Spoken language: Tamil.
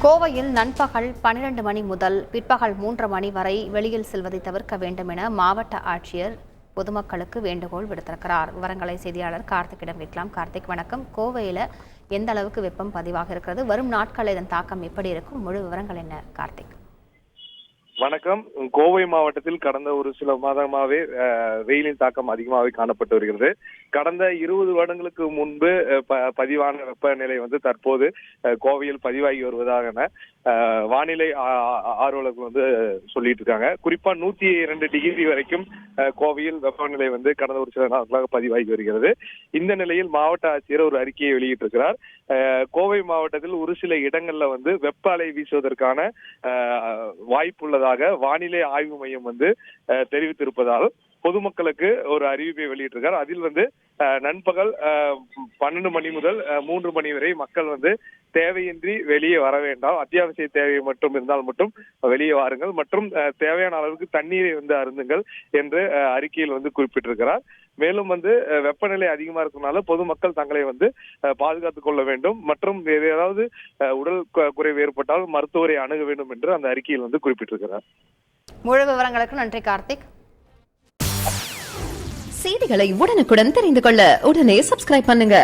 கோவையில் நண்பகல் 12 மணி முதல் பிற்பகல் 3 மணி வரை வெளியில் செல்வதை தவிர்க்க வேண்டும் என மாவட்ட ஆட்சியர் பொதுமக்களுக்கு வேண்டுகோள் விடுத்திருக்கிறார். விவரங்களை செய்தியாளர் கார்த்திக்கிடம் கேட்கலாம். கார்த்திக், வணக்கம். கோவையில் எந்த அளவுக்கு வெப்பம் பதிவாக இருக்கிறது? வரும் நாட்களில் இதன் தாக்கம் எப்படி இருக்கும்? முழு விவரங்கள் என்ன கார்த்திக்? வணக்கம். கோவை மாவட்டத்தில் கடந்த ஒரு சில மாதமாகவே வெயிலின் தாக்கம் அதிகமாகவே காணப்பட்டு வருகிறது. கடந்த 20 வருடங்களுக்கு முன்பு பதிவான வெப்பநிலை தற்போது கோவையில் பதிவாகி வருவதாக வானிலை ஆர்வலர்கள் சொல்லிட்டு இருக்காங்க. குறிப்பா 102 டிகிரி வரைக்கும் கோவையில் வெப்பநிலை கடந்த ஒரு சில நாட்களாக பதிவாகி வருகிறது. இந்த நிலையில் மாவட்ட ஆட்சியர் ஒரு அறிக்கையை வெளியிட்டிருக்கிறார். கோவை மாவட்டத்தில் ஒரு சில இடங்கள்ல வெப்ப அலை வீசுவதற்கான வாய்ப்புள்ளதாக வானிலை ஆய்வு மையம் தெரிவித்திருப்பதால் பொதுமக்களுக்கு ஒரு அறிவிப்பை வெளியிட்டிருக்கார். அதில் நண்பகல் 12 மணி முதல் 3 மணி வரை மக்கள் தேவையின்றி வெளியே வர வேண்டாம். அத்தியாவசிய தேவை மட்டும் இருந்தால் மட்டும் வெளியே வாருங்கள் மற்றும் தேவையான அளவுக்கு தண்ணீரை அருந்துங்கள் என்று அறிக்கையில் குறிப்பிட்டிருக்கிறார். மேலும் வெப்பநிலை அதிகமா இருக்கனால பொதுமக்கள் தங்களை பாதுகாத்துக் கொள்ள வேண்டும் மற்றும் ஏதாவது உடல் குறைவு ஏற்பட்டால் மருத்துவரை அணுக வேண்டும் என்று அந்த அறிக்கையில் குறிப்பிட்டிருக்கிறார். முழு விவரங்களுக்கு நன்றி கார்த்திக். செய்திகளை உடனுக்குடன் தெரிந்து கொள்ள உடனே சப்ஸ்கிரைப் பண்ணுங்க.